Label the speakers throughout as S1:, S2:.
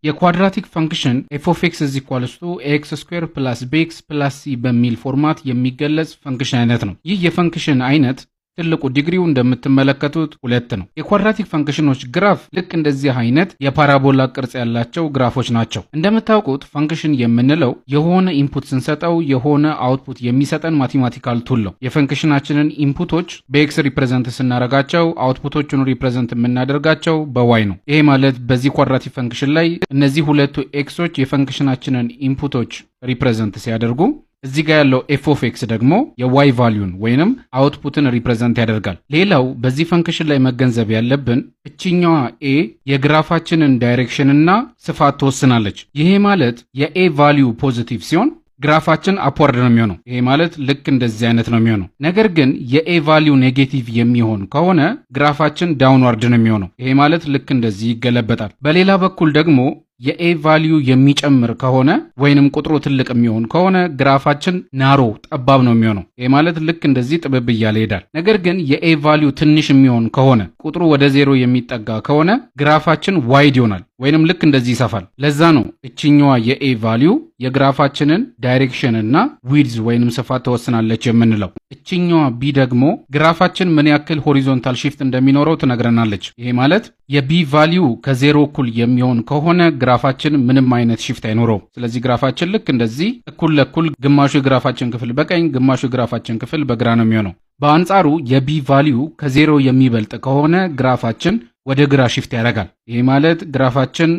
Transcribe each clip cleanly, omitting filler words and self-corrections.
S1: የኳድራቲክ ፈንክሽን f of x is equal to ax square plus bx plus c በሚል ፎርማት የሚገለጽ ፈንክሽን አይነት ነው። ይህ የፈንክሽን አይነት ትልቁ ዲግሪው እንደምትመለከቱት 2 ነው። የኳድራቲክ ፈንክሽኖች ግራፍ ልክ እንደዚህ አይነት የፓራቦላ ቅርጽ ያላቸው ግራፎች ናቸው። እንደምታውቁት ፈንክሽን የምንለው የሆነ ኢንፑት ስንሰጠው የሆነ አውትፑት የሚሰጠን ማቴማቲካል ቱል ነው። የፈንክሽናችንን ኢንፑቶች በኤክስ ሪፕሬዘንት ስናደርጋቸው አውትፑቶቹን ሪፕሬዘንት የምናደርጋቸው በዋይ ነው። ይሄ ማለት በዚህ ኳድራቲክ ፈንክሽን ላይ እነዚህ ሁለቱ ኤክሶች የፈንክሽናችንን ኢንፑቶች ሪፕሬዘንት ሲያደርጉ እዚህ ጋር ያለው f of x ደግሞ የy ቫልዩን ወይንም አውትፑትን ሪፕሬዘንት ያደርጋል። ሌላው በዚህ ፈንክሽን ላይ መገንዘብ ያለብን እችኛዋ a የግራፋችንን ዳይሬክሽን እና ስፋት ትወስናለች። ይሄ ማለት የa ቫልዩ ፖዚቲቭ ሲሆን ግራፋችን አፕዋርድ ነው የሚሆነው። ይሄ ማለት ልክ እንደዚህ አይነት ነው የሚሆነው። ነገር ግን የa ቫልዩ ኔጌቲቭ የሚሆን ከሆነ ግራፋችን ዳውንዋርድ ነው የሚሆነው። ይሄ ማለት ልክ እንደዚህ ይገለበጣል። በሌላ በኩል ደግሞ የa ቫልዩ የሚጨምር ከሆነ ወይንም ቁጥሩ ትልቅ የሚሆን ከሆነ ግራፋችን ናሮ ጠባብ ነው የሚሆነው። ይሄ ማለት ልክ እንደዚህ ጥብብ እያለ ይሄዳል። ነገር ግን የa ቫልዩ ትንሽ የሚሆን ከሆነ ቁጥሩ ወደ 0 የሚጠጋ ከሆነ ግራፋችን ዋይድ ይሆናል ወይንም ልክ እንደዚህ ይሰፋል። ለዛ ነው እችኛዋ የa ቫልዩ የግራፋችንን ዳይሬክሽን እና ዊድዝ ወይንም ስፋት ተወስናለች የምንለው። እችኛዋ b ደግሞ ግራፋችን ምን ያክል ሆሪዞንታል ሺፍት እንደሚኖረው ትነግረናለች። ይሄ ማለት የb ቫልዩ ከ0 እኩል የሚሆን ከሆነ ግራፋችን ምንም አይነት ሺፍት አይኖረው። ስለዚህ ግራፋችን ልክ እንደዚህ እኩል ለእኩል ግማሹ የግራፋችን ክፍል በቀኝ ግማሹ የግራፋችን ክፍል በግራ ነው የሚሆነው። በአንጻሩ የb ቫልዩ ከ0 የሚበልጥ ከሆነ ግራፋችን ወደ ግራ ሺፍት ያደርጋል። ይሄ ማለት ግራፋችን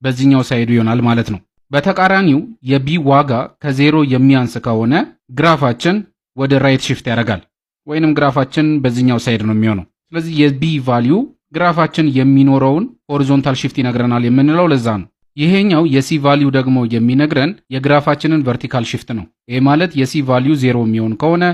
S1: በዚህኛው ሳይዱ ይሆናል ማለት ነው። በተቃራኒው የb ዋጋ ከ0 የሚያንስ ከሆነ ግራፋችን ወደ ራይት ሺፍት ያደርጋል ወይንም ግራፋችን በዚህኛው ሳይድ ነው የሚሆነው። ስለዚህ የb ቫልዩ ግራፋችን የሚኖረውን ሆሪዞንታል ሺፍት ይነግረናል የምንለው ለዛ ነው። ይሄኛው የc ቫልዩ ደግሞ የሚነግረን የግራፋችንን ቨርቲካል ሺፍት ነው። ይሄ ማለት የc ቫልዩ 0 የሚሆን ከሆነ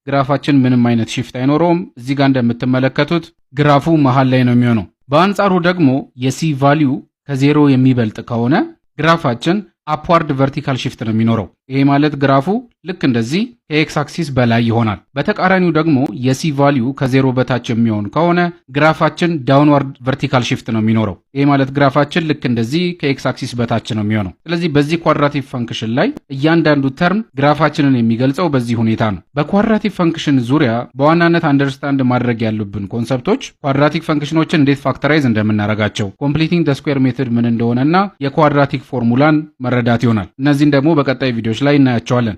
S1: ግራፋችን ምንም አይነት ሺፍት አይኖረውም። እዚህ ጋር እንደምትመለከቱት ግራፉ መሃል ላይ ነው የሚሆነው። በአንጻሩ ደግሞ የc ቫልዩ ከ0 የሚበልጥ ከሆነ ግራፋችን አፕዋርድ ቨርቲካል ሺፍት ነው የሚኖረው። ይሄ ማለት ግራፉ ልክ እንደዚህ ከኤክስ አክሲስ በላይ ይሆናል። በተቃራኒው ደግሞ የc ቫልዩ ከ0 በታች የሚሆን ከሆነ ግራፋችን ዳውንዋርድ ቨርቲካል ሺፍት ነው የሚኖረው። ይሄ ማለት ግራፋችን ልክ እንደዚህ ከኤክስ አክሲስ በታች ነው የሚሆነው። ስለዚህ በዚህ ኳድራቲክ ፈንክሽን ላይ እያንዳንዱ ተርም ግራፋችንን የሚገልጸው በዚህ ሁኔታ ነው። በኳድራቲክ ፈንክሽን ዙሪያ በዋናነት አንደርስታንድ ማድረግ ያሉብን ኮንሰፕቶች ኳድራቲክ ፈንክሽኖችን እንዴት ፋክተራይዝ እንደምናደርጋቸው፣ ኮምፕሊቲንግ ዘ ስኩዌር ሜተድ ምን እንደሆነና የኳድራቲክ ፎርሙላን መረዳት ይሆናል። እነዚህን ደግሞ በቀጣይ ቪዲዮዎች ላይ እናያቸዋለን።